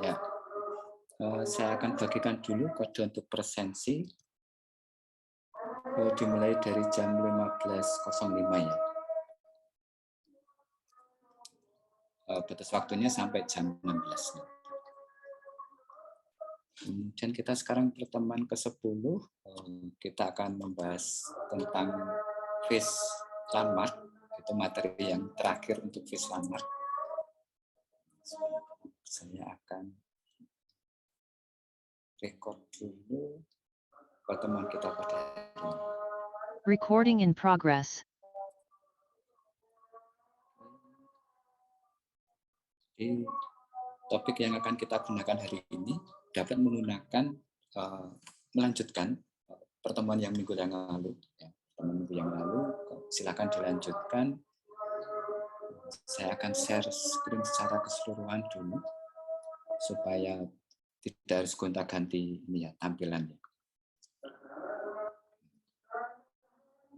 Ya. Saya akan bagikan dulu kode untuk presensi. Dimulai dari jam 15.05 ya. Batas waktunya sampai jam 16. Kemudian kita sekarang pertemuan ke-10, kita akan membahas tentang phase landmark, itu materi yang terakhir untuk phase landmark. Saya akan record dulu pertemuan kita pada hari ini. Recording in progress. Jadi, topik yang akan kita gunakan hari ini dapat menggunakan melanjutkan pertemuan yang minggu yang lalu. Ya, pertemuan minggu yang lalu, silakan dilanjutkan. Saya akan share screen secara keseluruhan dulu supaya tidak harus gonta-ganti ini ya tampilannya.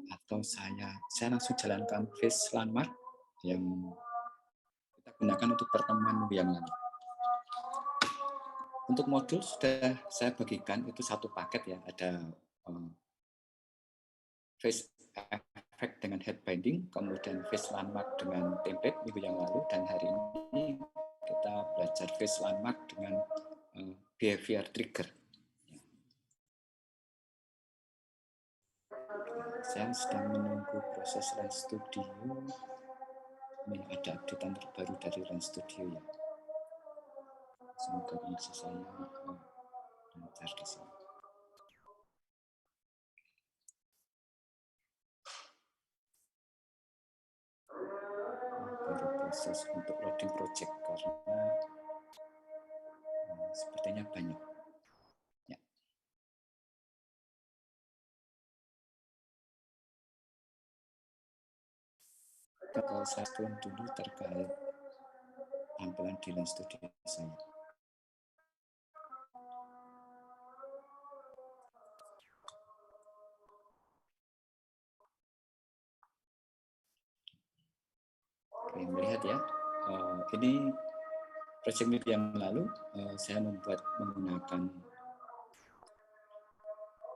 Atau saya langsung jalankan phase landmark yang kita gunakan untuk pertemuan minggu yang lalu. Untuk modul sudah saya bagikan, itu satu paket ya, ada phase effect dengan head binding, kemudian phase landmark dengan template minggu yang lalu, dan hari ini kita belajar phase landmark dengan behavior trigger. Saya sedang menunggu proses Lens Studio. Ini ada updatean terbaru dari Lens Studio ya. Semoga koneksi saya lancar di sini. Baru proses untuk loading project karena sepertinya banyak. Ya. Kalau saya screen dulu terkait tampilan di Lens Studio saya. Oke, melihat ya, ini project minggu yang lalu saya menggunakan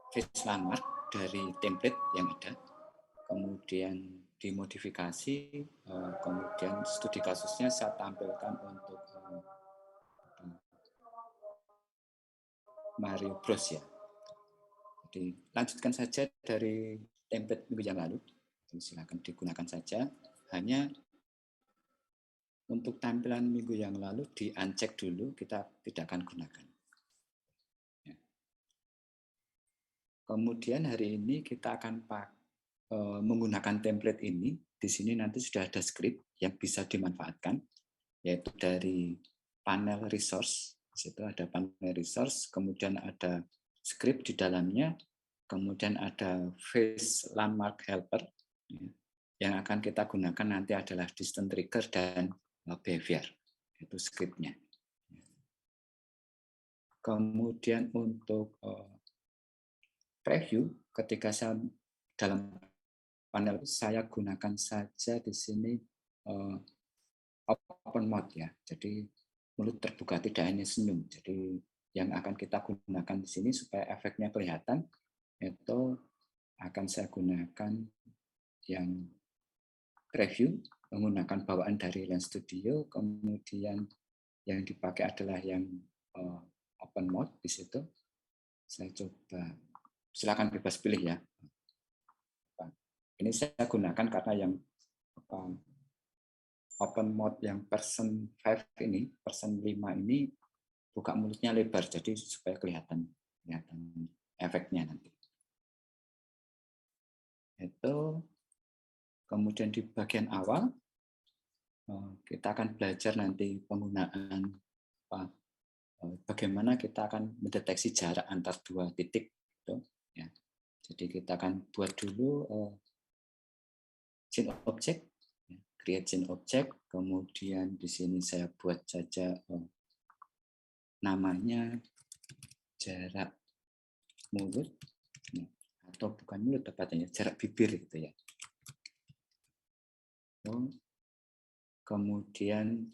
phase landmark dari template yang ada, kemudian dimodifikasi, kemudian studi kasusnya saya tampilkan untuk Mario Bros ya. Jadi lanjutkan saja dari template minggu yang lalu, silakan digunakan saja. Hanya untuk tampilan minggu yang lalu di-uncheck dulu, kita tidak akan gunakan. Ya. Kemudian hari ini kita akan menggunakan template ini. Di sini nanti sudah ada script yang bisa dimanfaatkan, yaitu dari panel resource. Di situ ada panel resource, kemudian ada script di dalamnya, kemudian ada phase landmark helper. Yang akan kita gunakan nanti adalah distance trigger dan behavior, itu scriptnya. Kemudian untuk preview, ketika saya dalam panel saya gunakan saja di sini open mode ya. Jadi mulut terbuka, tidak hanya senyum. Jadi yang akan kita gunakan di sini supaya efeknya kelihatan itu akan saya gunakan yang preview menggunakan bawaan dari Lens Studio, kemudian yang dipakai adalah yang open mode di situ. Saya coba, silakan bebas pilih ya. Ini saya gunakan karena yang open mode yang version 5 ini, version 5 ini buka mulutnya lebar, jadi supaya kelihatan efeknya nanti. Itu kemudian di bagian awal kita akan belajar nanti penggunaan bagaimana kita akan mendeteksi jarak antar dua titik. Gitu, ya. Jadi kita akan buat dulu chain object, create chain object, kemudian di sini saya buat saja namanya jarak mulut, atau bukan mulut tepatnya, jarak bibir gitu ya. Kemudian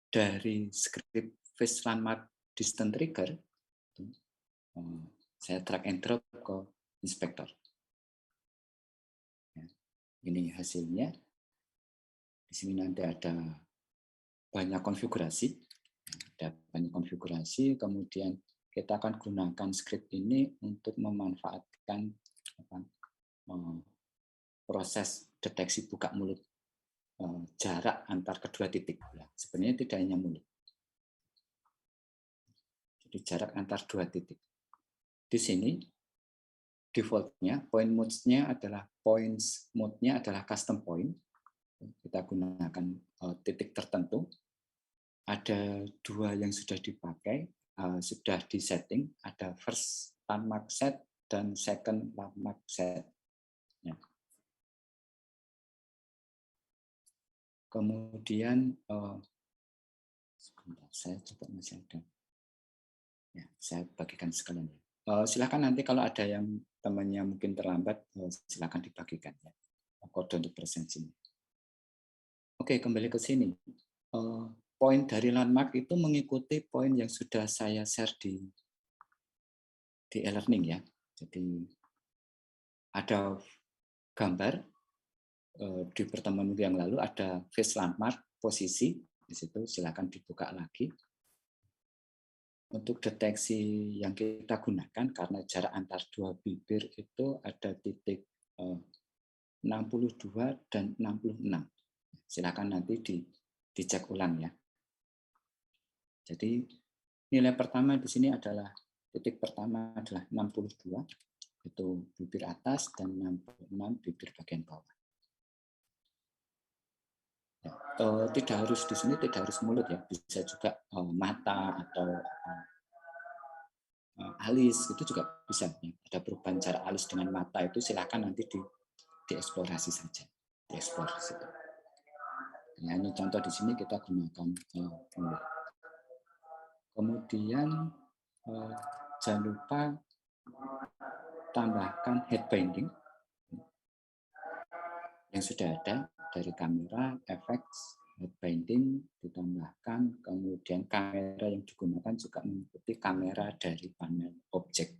dari script face landmark distance trigger, saya drag and drop ke inspektor. Ini hasilnya. Di sini nanti ada banyak konfigurasi. Kemudian kita akan gunakan script ini untuk memanfaatkan proses deteksi buka mulut jarak antar kedua titik. Sebenarnya tidak hanya mulut. Jadi jarak antar dua titik. Di sini defaultnya point mode-nya adalah custom point. Kita gunakan titik tertentu. Ada dua yang sudah dipakai, sudah disetting. Ada first landmark set dan second landmark set. Ya. Kemudian sebentar, saya coba masih ada. Ya, saya bagikan sekalian. Silakan nanti kalau ada yang temannya mungkin terlambat, silakan dibagikan ya. Kode untuk presensinya. Oke, kembali ke sini. Poin dari landmark itu mengikuti poin yang sudah saya share di e-learning ya. Jadi ada gambar di pertemuan yang lalu, ada face landmark posisi di situ, silakan dibuka lagi. Untuk deteksi yang kita gunakan karena jarak antar dua bibir itu ada titik 62 dan 66. Silakan nanti dicek ulang ya. Jadi nilai pertama di sini adalah titik pertama adalah 62 itu bibir atas dan 66 bibir bagian bawah. Ya, tidak harus di sini tidak harus mulut ya, bisa juga mata atau alis itu juga bisa. Ya. Ada perubahan jarak alis dengan mata itu silakan nanti dieksplorasi saja, dieksplor di situ. Ya, ini contoh di sini kita gunakan mulut. Kemudian jangan lupa tambahkan head binding yang sudah ada dari kamera, efek, head binding ditambahkan, kemudian kamera yang digunakan juga mengikuti kamera dari panel objek.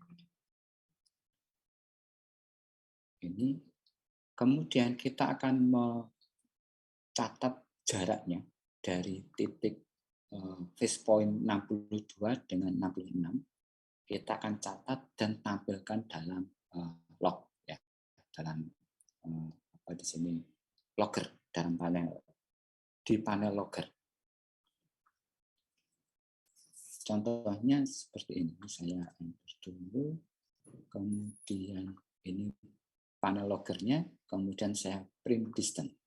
Ini kemudian kita akan mencatat jaraknya dari titik face point 62 dengan 66. Kita akan catat dan tampilkan dalam log ya, dalam apa di sini logger dalam di panel logger. Contohnya seperti ini. Saya enter dulu, kemudian ini panel loggernya, kemudian saya print distance.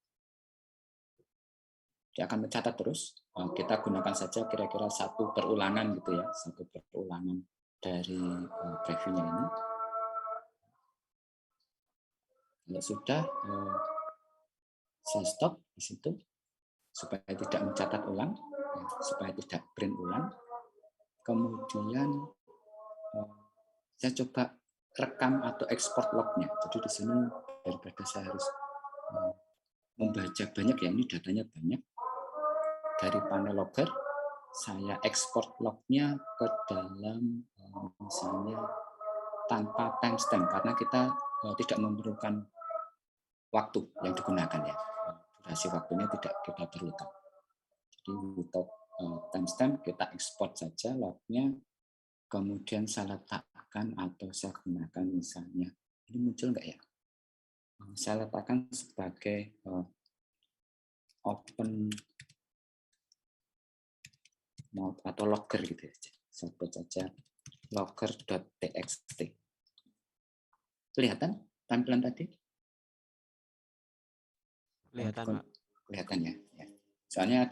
Dia akan mencatat terus. Kita gunakan saja kira-kira satu perulangan gitu ya, satu perulangan dari previewnya ini. Kalau sudah, saya stop di situ supaya tidak mencatat ulang, ya, supaya tidak print ulang. Kemudian saya coba rekam atau ekspor lognya. Jadi di sini daripada saya harus membaca banyak ya, ini datanya banyak. Dari panel logger, saya ekspor lognya ke dalam misalnya tanpa timestamp karena kita tidak memerlukan waktu yang digunakan ya. Durasi waktunya tidak kita perlukan. Jadi untuk timestamp kita ekspor saja lognya, kemudian saya letakkan atau saya gunakan misalnya, ini muncul enggak ya? Saya letakkan sebagai open mode atau logger gitu ya. Sebut saja logger.txt. Kelihatan tampilan tadi? Kelihatan, Pak. Kelihatan ya. Soalnya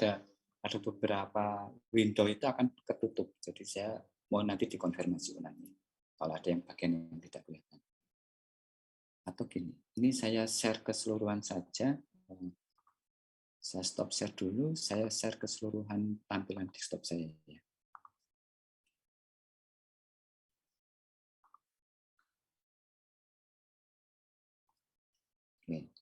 ada beberapa window itu akan ketutup. Jadi saya mau nanti dikonfirmasi ulangnya. Kalau ada yang bagian yang tidak kelihatan. Atau gini, ini saya share keseluruhan saja. Saya stop share dulu, saya share keseluruhan tampilan desktop saya. Ya. Oke.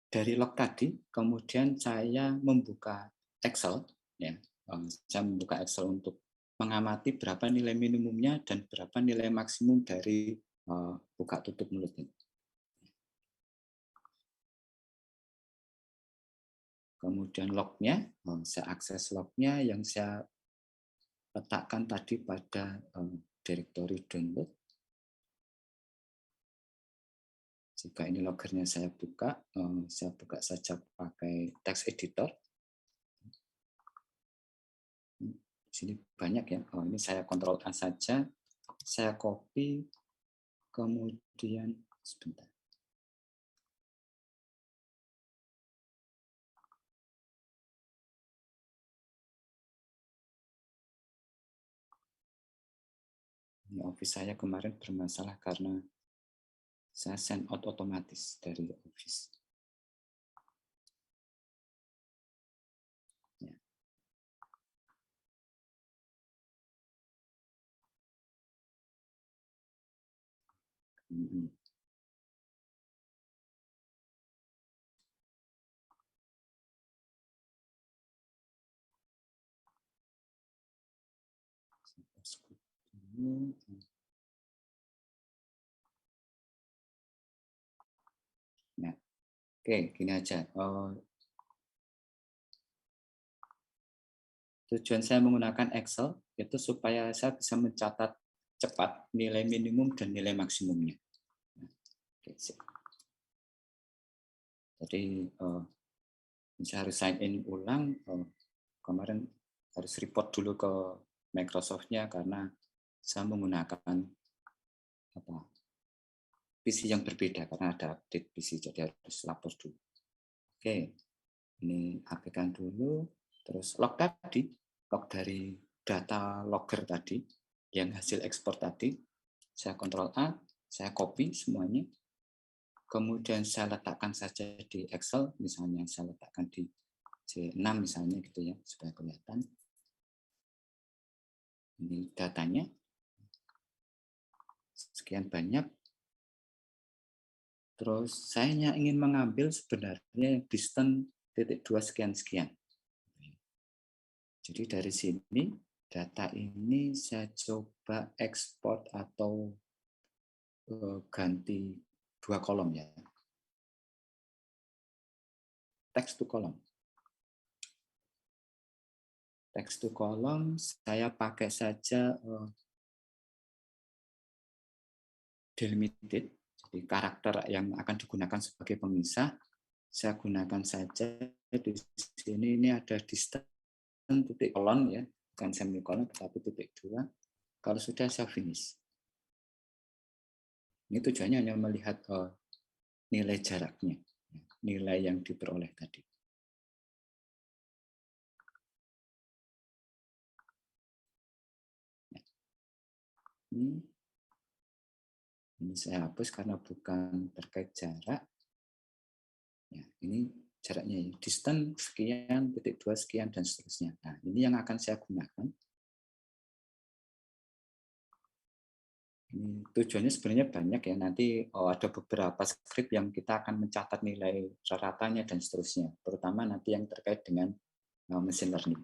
Dari log tadi, kemudian saya membuka Excel, ya, saya membuka Excel untuk mengamati berapa nilai minimumnya dan berapa nilai maksimum dari buka tutup mulut ini. Kemudian lognya, saya akses lognya yang saya letakkan tadi pada directory download. Jika ini logernya saya buka saja pakai text editor. Di sini banyak ya. Ini saya Ctrl A saja, saya copy, kemudian sebentar. Ini Office saya kemarin bermasalah karena saya send out otomatis dari Office. Ya. Ini. Nah, oke, gini aja. Tujuan saya menggunakan Excel itu supaya saya bisa mencatat cepat nilai minimum dan nilai maksimumnya. Oke, jadi saya harus sign in ulang. Kemarin harus report dulu ke Microsoft-nya karena saya menggunakan PC yang berbeda karena ada update PC, jadi harus lapor dulu. Oke, ini aplikasikan dulu. Terus log tadi, log dari data logger tadi, yang hasil ekspor tadi, saya Ctrl A, saya copy semuanya, kemudian saya letakkan saja di Excel, misalnya saya letakkan di C6 misalnya gitu ya, supaya kelihatan. Ini datanya, sekian banyak. Terus saya hanya ingin mengambil sebenarnya distance titik 2 sekian-sekian. Jadi dari sini, data ini saya coba ekspor atau ganti 2 kolom ya. Text to column. Text to column saya pakai saja delimited, jadi karakter yang akan digunakan sebagai pemisah. Saya gunakan saja di sini ini ada distance titik kolon ya, bukan semikolon tetapi titik 2. Kalau sudah saya finish. Ini tujuannya hanya melihat nilai jaraknya, nilai yang diperoleh tadi. Ini saya hapus karena bukan terkait jarak. Ya, ini jaraknya ya, distance sekian, titik 2 sekian, dan seterusnya. Nah, ini yang akan saya gunakan. Ini tujuannya sebenarnya banyak ya, nanti ada beberapa script yang kita akan mencatat nilai rata-ratanya dan seterusnya, terutama nanti yang terkait dengan machine learning.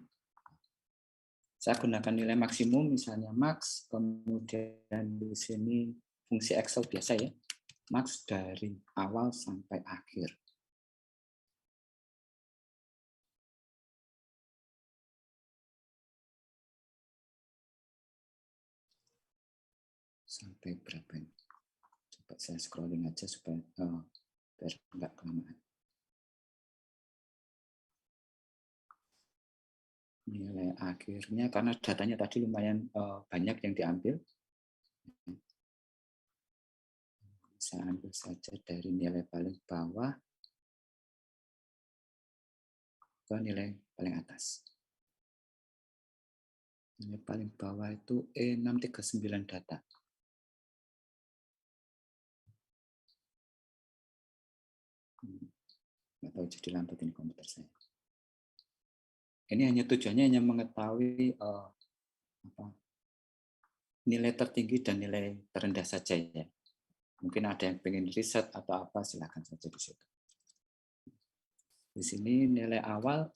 Saya gunakan nilai maksimum, misalnya max, kemudian di sini fungsi Excel biasa ya, max dari awal sampai akhir. Sampai berapa ini? Coba saya scrolling aja supaya biar nggak kelamaan. Nilai akhirnya, karena datanya tadi lumayan banyak yang diambil, saya ambil saja dari nilai paling bawah ke nilai paling atas. Nilai paling bawah itu E639 data. Nggak tahu jadi lambat ini komputer saya. Ini hanya tujuannya hanya mengetahui nilai tertinggi dan nilai terendah saja ya. Mungkin ada yang pengen riset atau apa, silakan saja di situ. Di sini nilai awal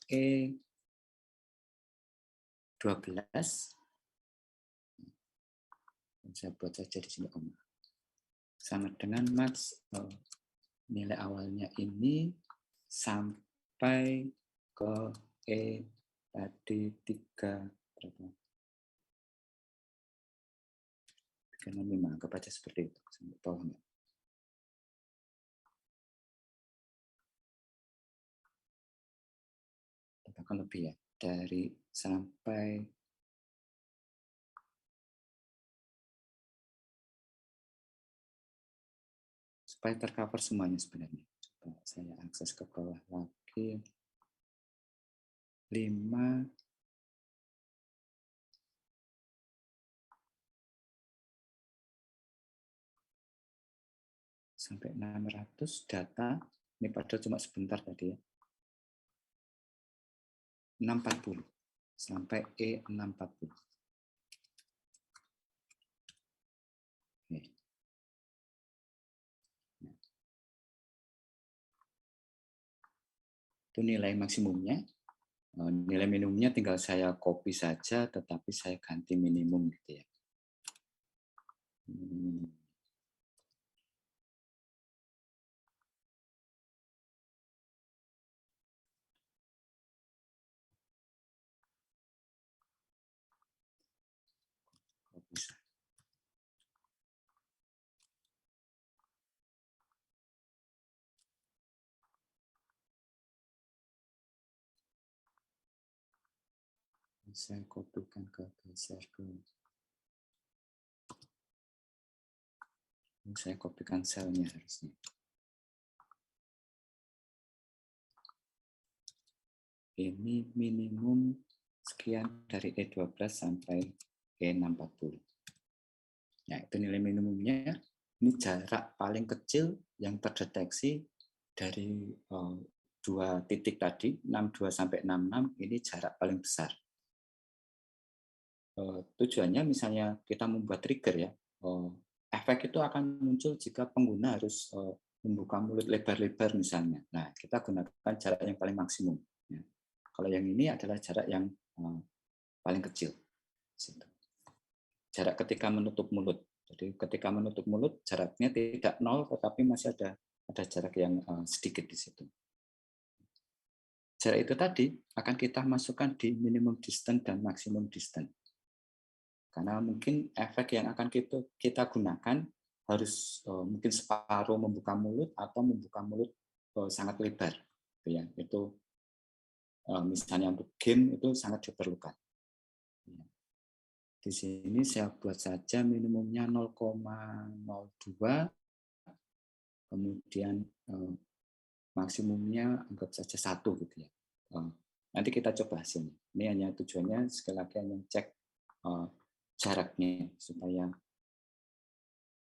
12. Saya buat saja di sini koma. Sama dengan max nilai awalnya ini sampai ke E tadi 3 berapa? 365, anggap aja seperti itu. Sampai bawahnya. Bahkan lebih ya, dari sampai supaya tercover semuanya sebenarnya. Coba saya akses ke bawah lagi. 5 sampai 600 data. Ini padahal cuma sebentar tadi ya. 640 sampai E640. Oke. Itu nilai maksimumnya. Nilai minimumnya tinggal saya copy saja, tetapi saya ganti minimum gitu ya. Bisa. Saya kopikan ke geser ke. Saya kopikan selnya harusnya. Ini minimum sekian dari E12 sampai E640. Ya, itu nilai minimumnya. Ini jarak paling kecil yang terdeteksi dari dua titik tadi, 62 sampai 66, ini jarak paling besar. Tujuannya misalnya kita membuat trigger ya, efek itu akan muncul jika pengguna harus membuka mulut lebar-lebar misalnya. Nah, kita gunakan jarak yang paling maksimum. Ya. Kalau yang ini adalah jarak yang paling kecil. Jarak ketika menutup mulut. Jadi ketika menutup mulut jaraknya tidak 0, tetapi masih ada jarak yang sedikit di situ. Jarak itu tadi akan kita masukkan di minimum distance dan maximum distance. Karena mungkin efek yang akan kita gunakan harus mungkin separuh membuka mulut atau membuka mulut sangat lebar. Itu misalnya untuk game itu sangat diperlukan. Di sini saya buat saja minimumnya 0,02, kemudian maksimumnya anggap saja 1 gitu ya. Nanti kita coba hasilnya. Ini hanya tujuannya sekali lagi hanya cek jaraknya supaya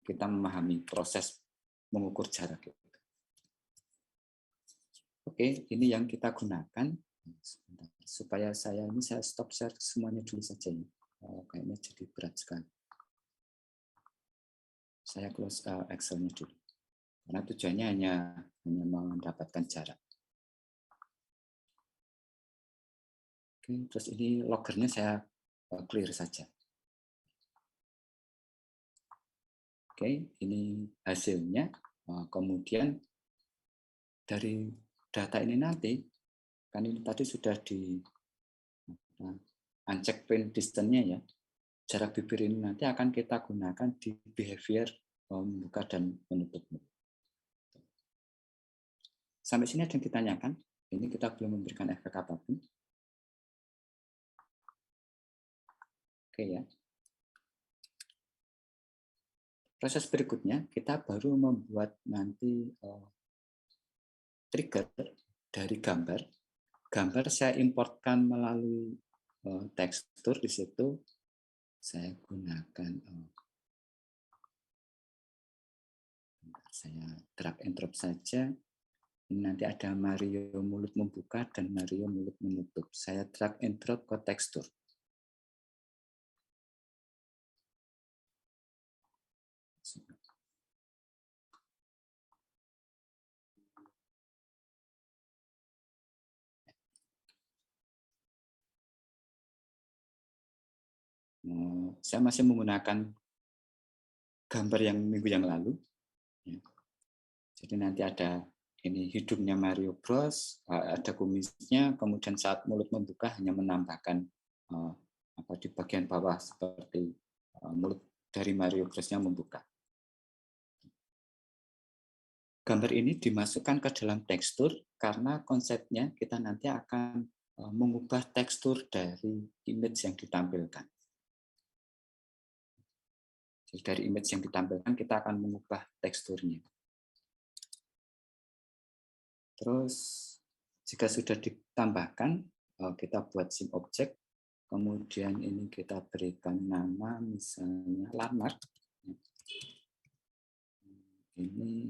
kita memahami proses mengukur jarak. Oke, ini yang kita gunakan. Sebentar. Supaya saya stop share semuanya dulu saja ya. Kayaknya jadi berat sekali. Saya close Excel-nya dulu. Karena tujuannya hanya mendapatkan jarak. Oke, terus ini loggernya saya clear saja. Oke, ini hasilnya. Kemudian dari data ini nanti, kan ini tadi sudah di uncheck print distance-nya ya. Jarak bibir ini nanti akan kita gunakan di behavior membuka dan menutup. Sampai sini ada yang ditanyakan? Ini kita belum memberikan efek apapun. Oke ya. Proses berikutnya, kita baru membuat nanti trigger dari gambar. Gambar saya importkan melalui tekstur di situ. Saya gunakan, saya drag and drop saja. Ini nanti ada Mario mulut membuka dan Mario mulut menutup. Saya drag and drop ke tekstur. Saya masih menggunakan gambar yang minggu yang lalu. Ya. Jadi nanti ada ini hidungnya Mario Bros, ada kumisnya, kemudian saat mulut membuka hanya menambahkan di bagian bawah seperti mulut dari Mario Bros-nya membuka. Gambar ini dimasukkan ke dalam tekstur karena konsepnya kita nanti akan mengubah tekstur dari image yang ditampilkan. Jadi dari image yang ditampilkan kita akan mengubah teksturnya. Terus jika sudah ditambahkan, kita buat sim object, kemudian ini kita berikan nama misalnya landmark. Ini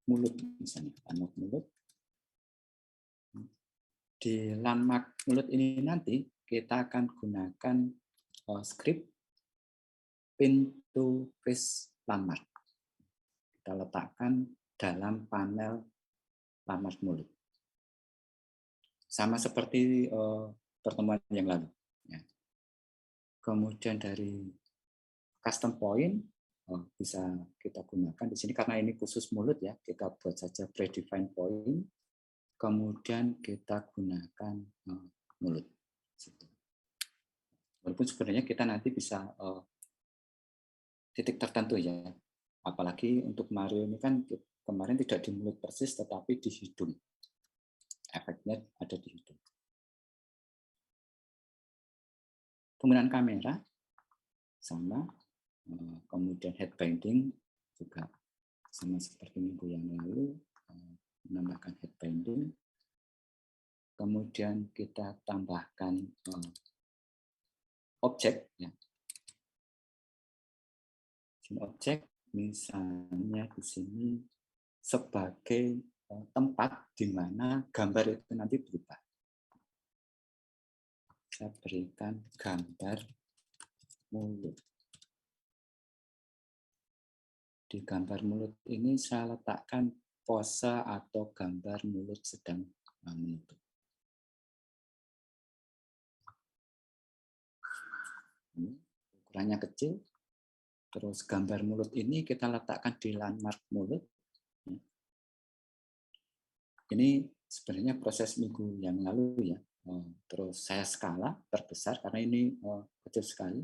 mulut misalnya, landmark mulut. Di landmark mulut ini nanti kita akan gunakan script pin to face landmark. Kita letakkan dalam panel landmark mulut. Sama seperti pertemuan yang lalu. Ya. Kemudian dari custom point bisa kita gunakan di sini karena ini khusus mulut ya, kita buat saja predefined point. Kemudian kita gunakan mulut. Walaupun sebenarnya kita nanti bisa titik tertentu ya. Apalagi untuk Mario ini kan kemarin tidak di mulut persis, tetapi di hidung. Efeknya ada di hidung. Penggunaan kamera sama, kemudian head binding juga sama seperti minggu yang lalu, menambahkan head binding. Kemudian kita tambahkan objek ya. Objek misalnya di sini sebagai tempat di mana gambar itu nanti berubah. Saya berikan gambar mulut. Di gambar mulut ini saya letakkan pose atau gambar mulut sedang menutup. Ukurannya kecil. Terus gambar mulut ini kita letakkan di landmark mulut. Ini sebenarnya proses minggu yang lalu ya. Terus saya skala perbesar karena ini kecil sekali.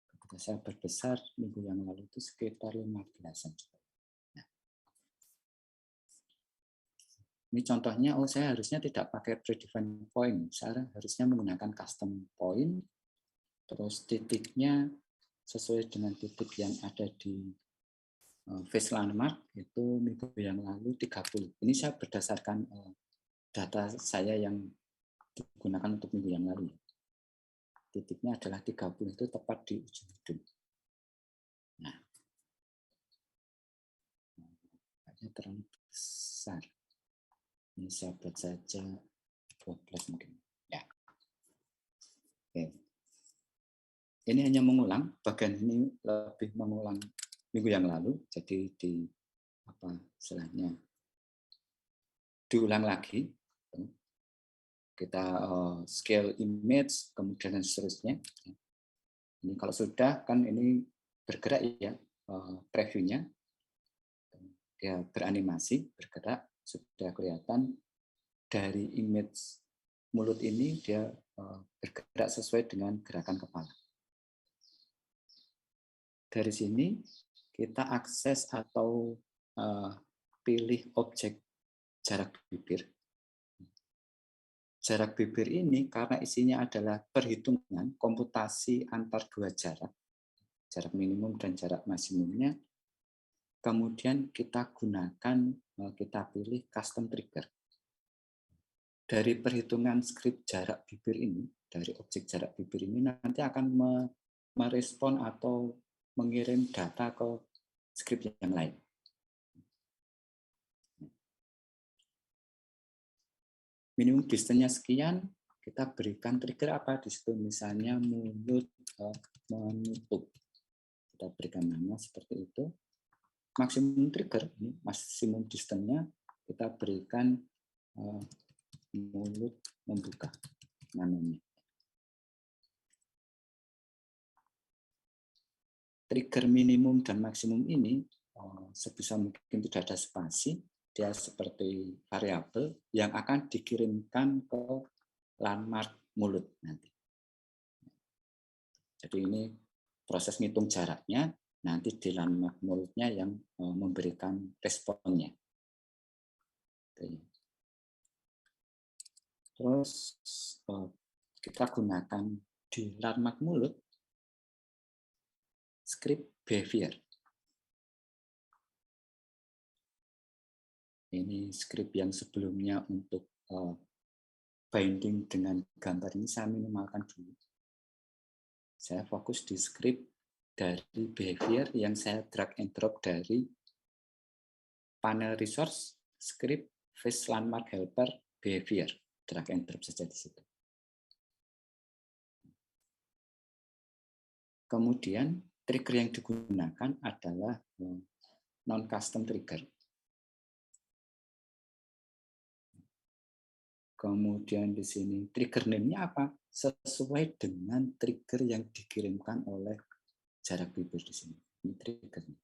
Ketika saya perbesar minggu yang lalu itu sekitar 15-an. Nah. Ini contohnya, saya harusnya tidak pakai predefined point. Saya harusnya menggunakan custom point. Terus titiknya sesuai dengan titik yang ada di face landmark itu minggu yang lalu 30. Ini saya berdasarkan data saya yang digunakan untuk minggu yang lalu. Titiknya adalah 30 itu tepat di ujung hidung. Nah, ini terlalu besar. Ini saya buat saja 12 mungkin. Ya. Oke. Ini hanya mengulang, bagian ini lebih mengulang minggu yang lalu, jadi di istilahnya diulang lagi. Kita scale image, kemudian dan seterusnya. Ini kalau sudah kan ini bergerak ya previewnya, dia beranimasi bergerak, sudah kelihatan dari image mulut ini dia bergerak sesuai dengan gerakan kepala. Dari sini kita akses atau pilih objek jarak bibir. Jarak bibir ini karena isinya adalah perhitungan komputasi antar dua jarak minimum dan jarak maksimumnya. Kemudian kita gunakan, kita pilih custom trigger. Dari perhitungan skrip jarak bibir ini, dari objek jarak bibir ini nanti akan merespon atau mengirim data ke skrip yang lain. Minimum distance-nya sekian, kita berikan trigger apa di situ, misalnya mulut menutup. Kita berikan nama seperti itu. Maksimum trigger, ini maksimum distance-nya kita berikan mulut membuka namanya. trigger minimum dan maksimum ini sebisa mungkin tidak ada spasi, dia seperti variabel yang akan dikirimkan ke landmark mulut nanti. Jadi ini proses ngitung jaraknya, nanti di landmark mulutnya yang memberikan responnya. Terus kita gunakan di landmark mulut script behavior. Ini script yang sebelumnya untuk binding dengan gambar ini saya minimalkan dulu. Saya fokus di script dari behavior yang saya drag and drop dari panel resource, script, face landmark helper, behavior. Drag and drop saja di situ. Kemudian trigger yang digunakan adalah non-custom trigger. Kemudian di sini trigger name-nya apa? Sesuai dengan trigger yang dikirimkan oleh jarak bibir di sini. Ini triggernya.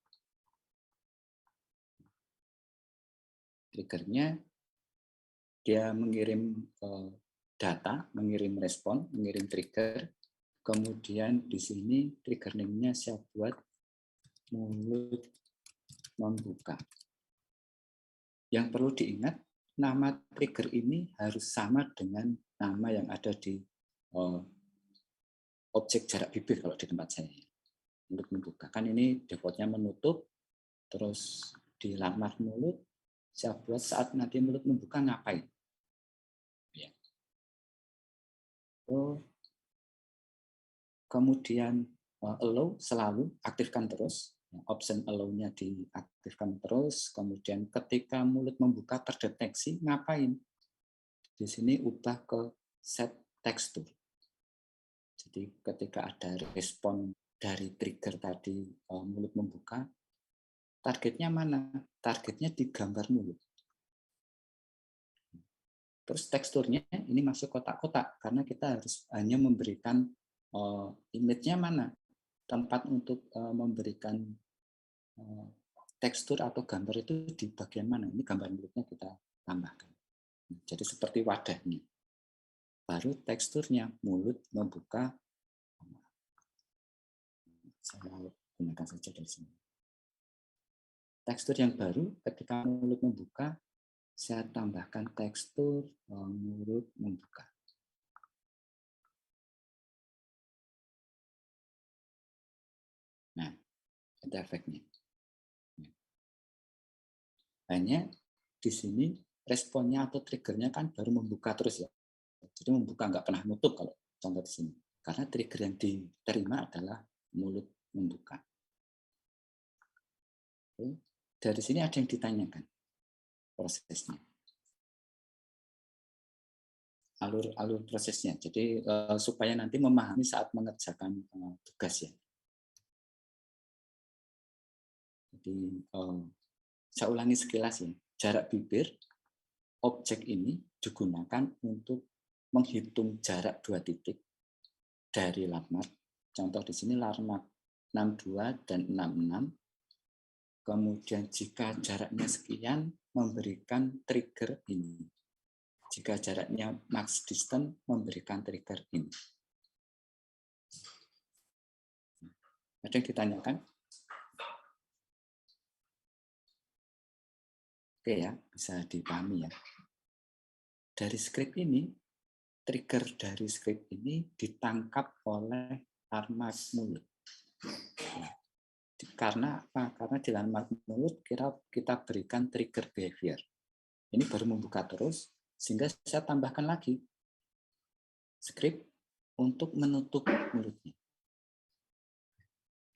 Triggernya dia mengirim data, mengirim respon, mengirim trigger. Kemudian di sini trigger name-nya saya buat mulut membuka. Yang perlu diingat, nama trigger ini harus sama dengan nama yang ada di objek jarak bibir kalau di tempat saya. Mulut membuka. Kan ini defaultnya menutup, terus di landmark mulut, saya buat saat nanti mulut membuka ngapain. Ya. Kemudian allow selalu aktifkan terus. Option allow-nya diaktifkan terus. Kemudian ketika mulut membuka terdeteksi, ngapain? Di sini ubah ke set tekstur. Jadi ketika ada respon dari trigger tadi mulut membuka, targetnya mana? Targetnya di gambar mulut. Terus teksturnya ini masuk kotak-kotak karena kita harus hanya memberikan image-nya mana, tempat untuk memberikan tekstur atau gambar itu di bagian mana. Ini gambar mulutnya kita tambahkan. Jadi seperti wadahnya. Baru teksturnya mulut membuka. Saya gunakan saja dari sini. Tekstur yang baru ketika mulut membuka, saya tambahkan tekstur mulut membuka. Nah, itu efeknya. Hanya di sini responnya atau triggernya kan baru membuka terus ya. Jadi membuka nggak pernah nutup kalau contoh di sini. Karena trigger yang diterima adalah mulut membuka. Oke. Dari sini ada yang ditanyakan prosesnya. Alur prosesnya. Jadi supaya nanti memahami saat mengerjakan tugas ya. Jadi saya ulangi sekilas ya. Jarak bibir, objek ini digunakan untuk menghitung jarak 2 titik dari landmark. Contoh di sini landmark 62 dan 66. Kemudian jika jaraknya sekian, memberikan trigger ini. Jika jaraknya max distance, memberikan trigger ini. Ada yang ditanyakan? Oke ya, bisa dipahami ya. Dari script ini, trigger dari script ini ditangkap oleh landmark mulut. Karena apa? Karena di landmark mulut kita berikan trigger behavior. Ini baru membuka terus, sehingga saya tambahkan lagi script untuk menutup mulutnya.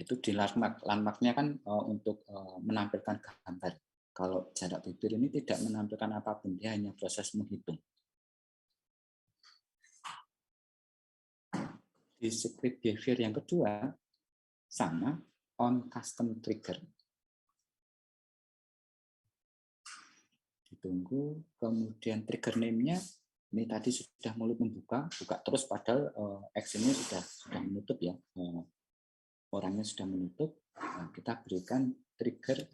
Itu di landmark. Landmarknya kan untuk menampilkan gambar. Kalau jarak bibir ini tidak menampilkan apapun, dia hanya proses menghitung. Di script behavior yang kedua, sama, on custom trigger. Ditunggu, kemudian trigger name-nya, ini tadi sudah mulut membuka, buka terus padahal actionnya sudah menutup ya. orangnya sudah menutup, kita berikan trigger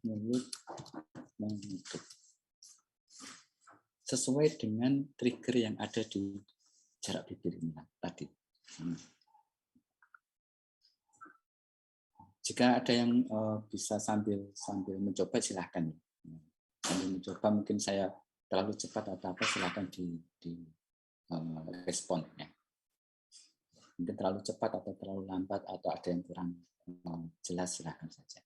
mulut menutup sesuai dengan trigger yang ada di jarak bibir ini tadi. Jika ada yang bisa sambil mencoba, silahkan. Sambil mencoba, mungkin saya terlalu cepat atau apa, silahkan di respon. Ya. Mungkin terlalu cepat atau terlalu lambat atau ada yang kurang jelas, silahkan saja.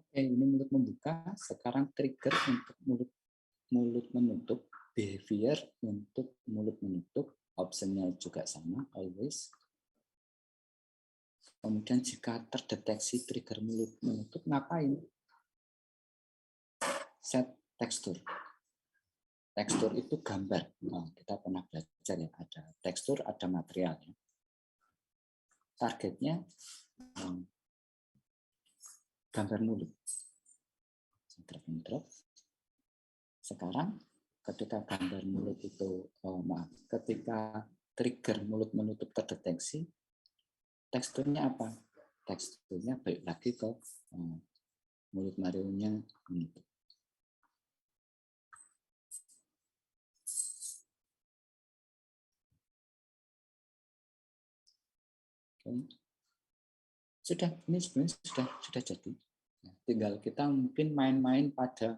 Oke, ini mulut membuka. Sekarang trigger untuk mulut menutup, behavior untuk mulut menutup, optionnya juga sama, always. Kemudian jika terdeteksi trigger mulut menutup, ngapain? Set tekstur. Tekstur itu gambar. Nah, kita pernah belajar ya, ada tekstur, ada material. Ya. Targetnya gambar mulut. Drag. Sekarang ketika gambar mulut itu, ketika trigger mulut menutup terdeteksi, teksturnya apa? Teksturnya balik lagi ke mulut Mario-nya menutup. Sudah, ini sebenarnya sudah jadi. Tinggal kita mungkin main-main pada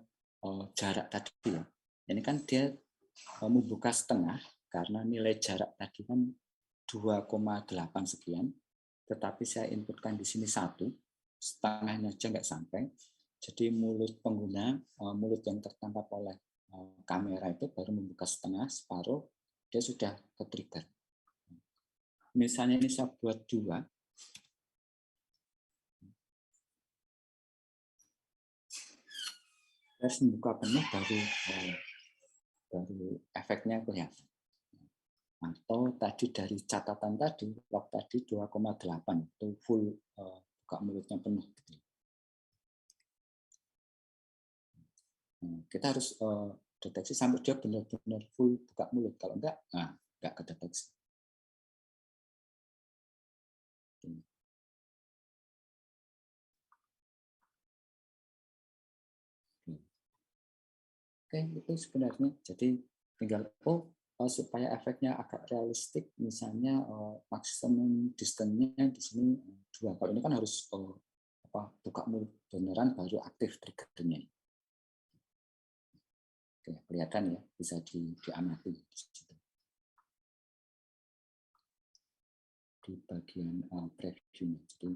jarak tadi ya. Ini kan dia membuka setengah karena nilai jarak tadi kan 2,8 sekian, tetapi saya inputkan di sini 1, setengahnya aja nggak sampai. Jadi mulut pengguna, mulut yang tertangkap oleh kamera itu baru membuka setengah, separuh, dia sudah ke-trigger. Misalnya ini saya buat 2, harus membuka penuh baru efeknya kelihatan. Atau tadi dari catatan tadi, log tadi 2,8 itu full buka mulutnya penuh. Kita harus deteksi sampai dia benar-benar full buka mulut. Kalau enggak kedeteksi. Oke, itu sebenarnya. Jadi tinggal supaya efeknya agak realistik, misalnya maksimum distance-nya di sini 2. Kalau ini kan harus buka mulut beneran baru aktif triggernya. Oke, kelihatan ya, bisa diamati di situ. Di bagian preview-nya. Jadi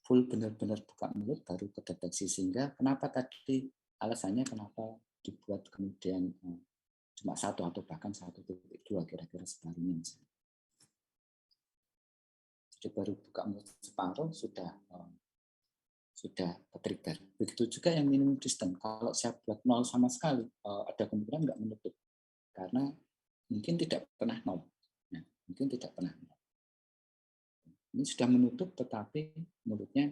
full benar-benar buka mulut baru kedeteksi, sehingga kenapa tadi alasannya kenapa dibuat kemudian cuma 1 atau bahkan 1.2 kira-kira separuhnya misalnya. Jadi baru buka mulut separuh sudah ke-trigger. Begitu juga yang minimum distance. Kalau saya buat 0 sama sekali, ada kemungkinan nggak menutup karena mungkin tidak pernah 0. Nah, mungkin tidak pernah 0. Ini sudah menutup, tetapi mulutnya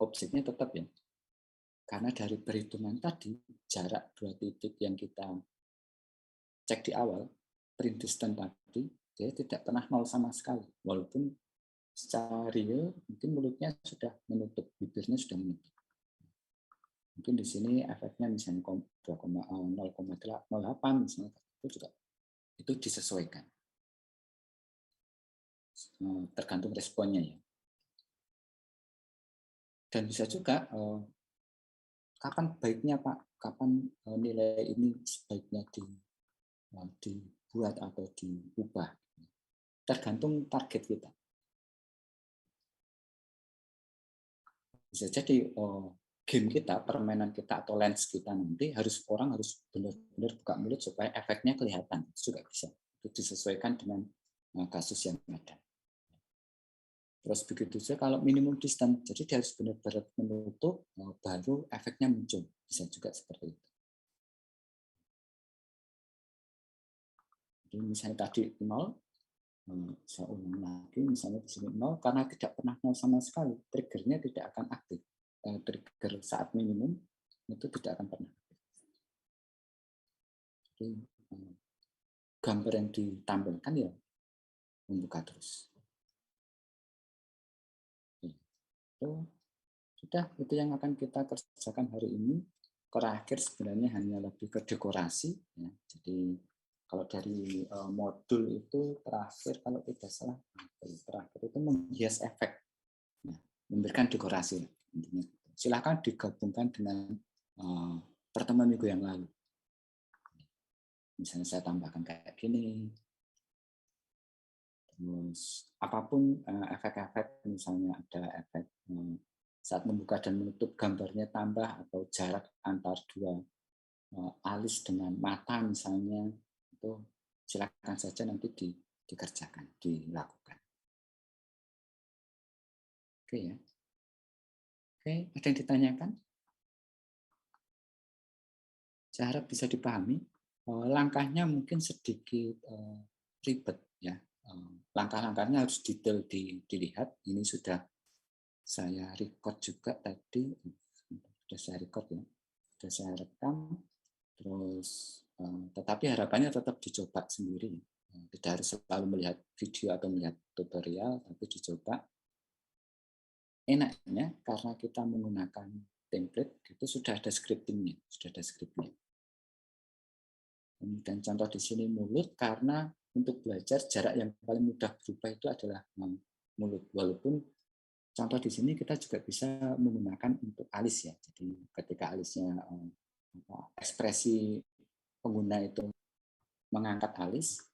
objeknya tetap ya. Karena dari perhitungan tadi, jarak 2 titik yang kita cek di awal, print distance tadi, dia tidak pernah 0 sama sekali. Walaupun secara real, mungkin mulutnya sudah menutup, bibirnya sudah menutup. Mungkin di sini efeknya misalnya 0,08 misalnya, itu disesuaikan. Tergantung responnya ya. Dan bisa juga kapan baiknya Pak, kapan nilai ini sebaiknya dibuat atau diubah. Tergantung target kita. Bisa jadi game kita, permainan kita atau lens kita nanti orang harus benar-benar buka mulut supaya efeknya kelihatan. Itu juga bisa. Itu disesuaikan dengan kasus yang ada. Terus begitu saja kalau minimum distance, jadi dia harus benar-benar menutup, baru efeknya muncul. Bisa juga seperti itu. Jadi misalnya tadi 0, saya ulang lagi, misalnya di sini 0, karena tidak pernah 0 sama sekali, triggernya tidak akan aktif. Trigger saat minimum itu tidak akan pernah aktif. Jadi gambar yang ditampilkan ya membuka terus. Sudah, itu yang akan kita kerjakan hari ini. Terakhir sebenarnya hanya lebih ke dekorasi. Ya. Jadi kalau dari modul itu terakhir, kalau tidak salah, terakhir itu menghias efek, ya, memberikan dekorasi. Intinya. Silakan digabungkan dengan pertemuan minggu yang lalu. Misalnya saya tambahkan kayak gini. Terus apapun efek-efek, misalnya ada efek saat membuka dan menutup gambarnya tambah, atau jarak antar dua alis dengan mata misalnya, itu silakan saja nanti dikerjakan, dilakukan. Oke ya. Oke, ada yang ditanyakan? Saya harap bisa dipahami. Langkahnya mungkin sedikit ribet ya. Langkah-langkahnya harus detail dilihat. Ini sudah saya record juga tadi. Sudah saya record ya. Sudah saya rekam. Terus tetapi harapannya tetap dicoba sendiri. Tidak harus selalu melihat video atau melihat tutorial, tapi dicoba. Enaknya karena kita menggunakan template, itu sudah ada scriptingnya, sudah ada scriptnya. Kemudian contoh di sini mulut, karena untuk belajar jarak yang paling mudah berubah itu adalah mulut. Walaupun contoh di sini kita juga bisa menggunakan untuk alis ya. Jadi ketika alisnya ekspresi pengguna itu mengangkat alis,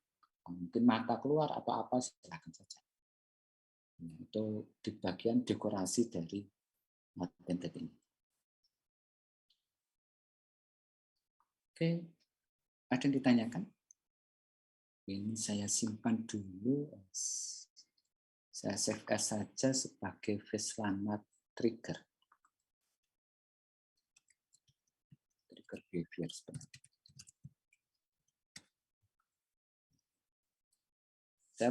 mungkin mata keluar atau apa, silakan saja. Itu di bagian dekorasi dari template ini. Oke, ada yang ditanyakan? Ini saya simpan dulu. Saya save as saja sebagai Veslamat trigger. Trigger behavior sebenarnya. Saya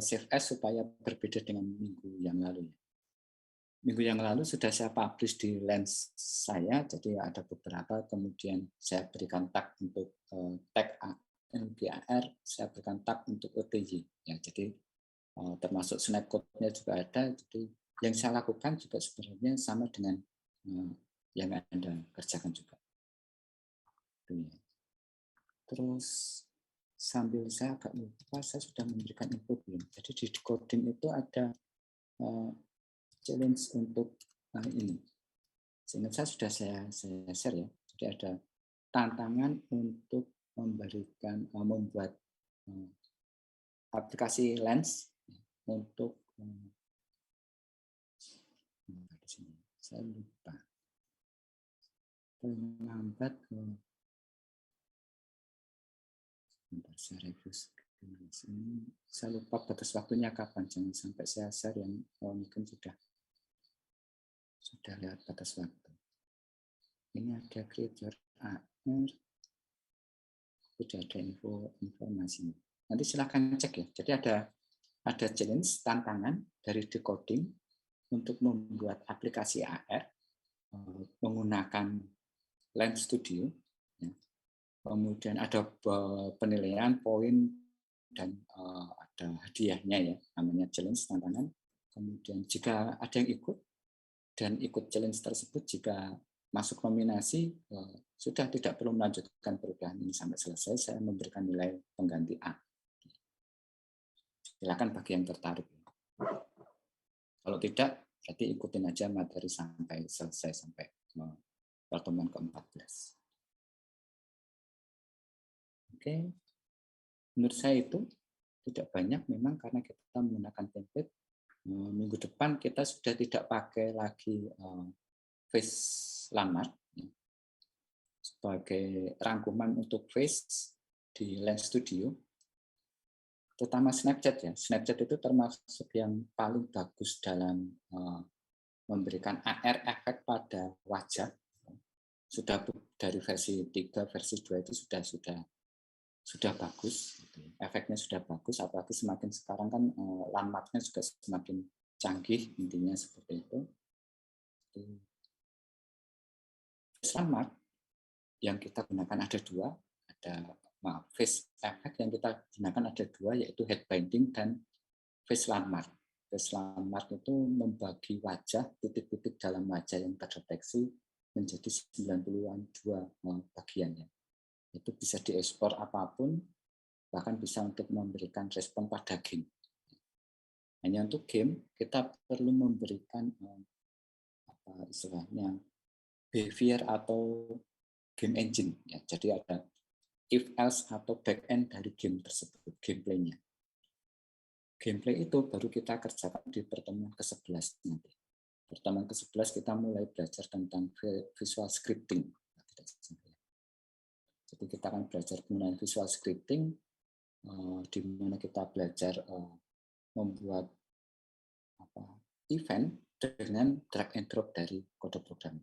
save as supaya berbeda dengan minggu yang lalu. Minggu yang lalu sudah saya publish di Lens saya, jadi ada beberapa, kemudian saya berikan tag untuk tag LGAR, saya berikan tag untuk OTY. Ya, jadi termasuk snapcode-nya juga ada. Jadi yang saya lakukan juga sebenarnya sama dengan yang Anda kerjakan juga. Terus sambil saya agak lupa, saya sudah memberikan info belum. Jadi di coding itu ada challenge untuk ini. Seingat saya sudah saya share ya. Jadi ada tantangan untuk membuat aplikasi Lens untuk di sini. Saya lupa. Menghambat saya review ini. Saya lupa batas waktunya kapan. Jangan sampai saya share yang mungkin sudah lewat batas waktu. Ini ada creator AR. Sudah ada informasinya. Nanti silahkan cek ya. Jadi ada challenge, tantangan dari decoding untuk membuat aplikasi AR menggunakan Lens Studio. Kemudian ada penilaian poin dan ada hadiahnya ya, namanya challenge, tantangan. Kemudian jika ada yang ikut dan ikut challenge tersebut, jika masuk nominasi, sudah tidak perlu melanjutkan perubahan ini sampai selesai, saya memberikan nilai pengganti A. Silakan bagi yang tertarik. Kalau tidak, berarti ikutin aja materi sampai selesai, sampai pertemuan ke-14. Oke, menurut saya itu tidak banyak memang karena kita menggunakan template. Minggu depan kita sudah tidak pakai lagi face landmark sebagai rangkuman untuk face di Lens Studio, terutama Snapchat ya. Snapchat itu termasuk yang paling bagus dalam memberikan AR efek pada wajah. Sudah dari versi 3, versi 2 itu sudah bagus, efeknya sudah bagus, apalagi semakin sekarang kan landmarknya juga semakin canggih, intinya seperti itu. Landmark yang kita gunakan ada dua, face effect yang kita gunakan ada dua, yaitu head binding dan face landmark. Selamat itu membagi wajah, titik-titik dalam wajah yang terdeteksi menjadi 92 bagian ya. Itu bisa diekspor apapun, bahkan bisa untuk memberikan respon pada game. Hanya untuk game kita perlu memberikan apa istilahnya behavior atau game engine ya. Jadi ada if else atau back end dari game tersebut, gameplaynya. Gameplay itu baru kita kerjakan di pertemuan ke-11 nanti. Pertemuan ke-11 kita mulai belajar tentang visual scripting. Jadi kita akan belajar penggunaan visual scripting, di mana kita belajar membuat event dengan drag and drop dari kode program.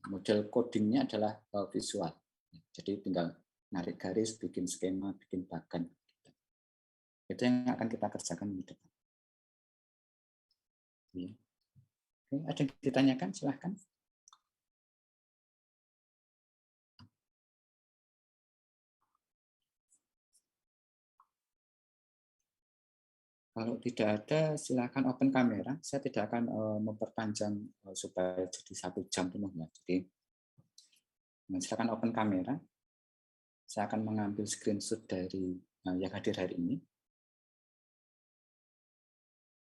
Model codingnya adalah visual. Jadi tinggal narik garis, bikin skema, bikin bagan. Itu yang akan kita kerjakan di depan. Oke, ada yang ditanyakan? Silahkan. Kalau tidak ada, silakan open kamera. Saya tidak akan memperpanjang supaya jadi 1 jam penuh ya. Jadi silakan open kamera. Saya akan mengambil screenshot dari yang hadir hari ini.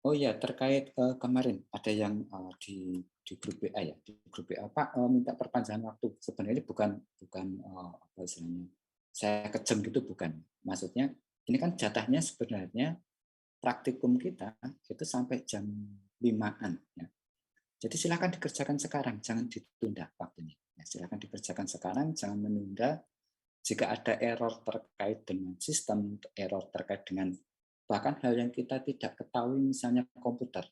Oh ya, terkait kemarin ada yang di grup WA ya, di grup WA Pak minta perpanjangan waktu. Sebenarnya bukan apa istilahnya, saya kejam gitu bukan. Maksudnya ini kan jatahnya sebenarnya praktikum kita itu sampai jam 5-an ya. Jadi silakan dikerjakan sekarang, jangan ditunda waktunya. Ya, silakan dikerjakan sekarang, jangan menunda. Jika ada error terkait dengan sistem, error terkait dengan bahkan hal yang kita tidak ketahui, misalnya komputer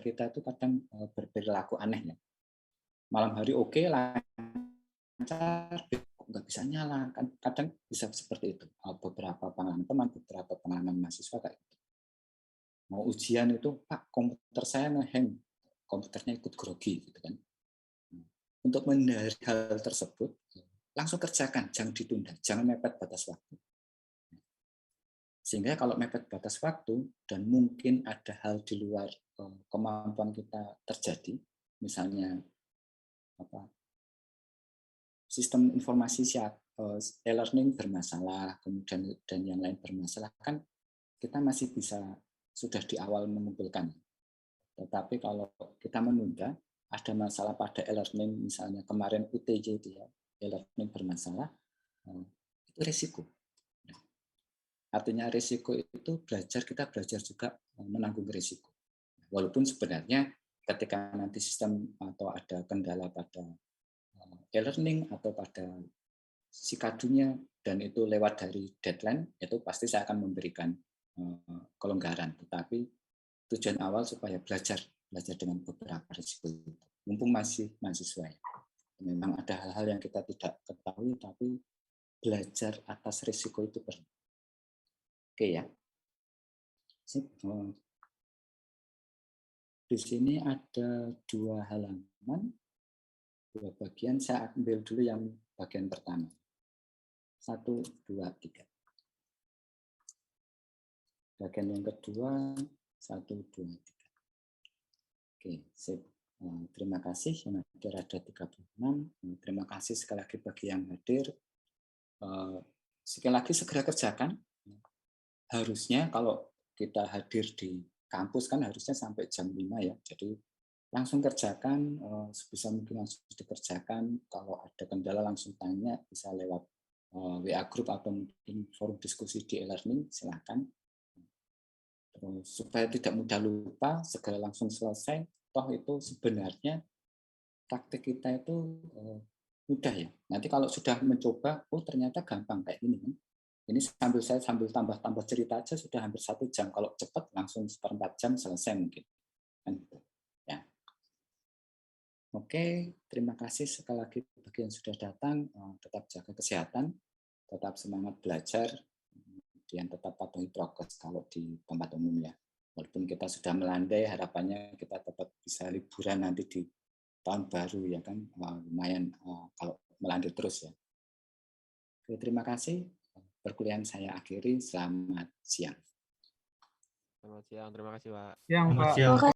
kita itu kadang berperilaku aneh ya. Malam hari oke, lancar, nggak bisa nyala, kan kadang bisa seperti itu. Beberapa pengalaman teman, beberapa pengalaman mahasiswa kayak gitu. Mau ujian itu, Pak, komputer saya ngehang, komputernya ikut grogi gitu kan. Untuk menghindari hal tersebut, langsung kerjakan, jangan ditunda, jangan mepet batas waktu. Sehingga kalau mepet batas waktu dan mungkin ada hal di luar kemampuan kita terjadi, misalnya sistem informasi e-learning bermasalah, kemudian dan yang lain bermasalah, kan kita masih bisa sudah di awal mengumpulkan. Tetapi kalau kita menunda, ada masalah pada e-learning, misalnya kemarin UTJ itu ya, e-learning bermasalah, itu risiko. Artinya risiko itu kita belajar juga menanggung risiko. Walaupun sebenarnya ketika nanti sistem atau ada kendala pada e-learning atau pada sikadunya dan itu lewat dari deadline, itu pasti saya akan memberikan kelonggaran. Tetapi tujuan awal supaya belajar dengan beberapa risiko itu. Mumpung masih mahasiswa ya. Memang ada hal-hal yang kita tidak ketahui, tapi belajar atas risiko itu perlu. Oke ya. Di sini ada 2 halaman, 2 bagian. Saya ambil dulu yang bagian pertama. 1, 2, 3. Bagian yang kedua, 1, 2, 3. Oke, sip. Terima kasih yang hadir ada 36. Terima kasih sekali lagi bagi yang hadir. Sekali lagi segera kerjakan. Harusnya kalau kita hadir di kampus kan harusnya sampai jam 5 ya. Jadi langsung kerjakan, sebisa mungkin langsung dikerjakan. Kalau ada kendala langsung tanya, bisa lewat WA group atau mungkin forum diskusi di e-learning, silakan. Terus supaya tidak mudah lupa, segera langsung selesai. Toh itu sebenarnya praktik kita itu mudah ya. Nanti kalau sudah mencoba, oh ternyata gampang kayak ini kan. Ini saya sambil tambah cerita aja sudah hampir 1 jam. Kalau cepat langsung 1/4 jam selesai mungkin. Kan gitu. Ya. Oke, terima kasih sekali lagi bagi yang sudah datang. Tetap jaga kesehatan, tetap semangat belajar, kemudian tetap patuhi prokes kalau di tempat umum ya. Walaupun kita sudah melandai, harapannya kita tetap bisa liburan nanti di tahun baru ya kan, lumayan kalau melandai terus ya. Oke, terima kasih. Perkuliahan saya akhiri. Selamat siang. Selamat siang, terima kasih Pak. Siang, Pak.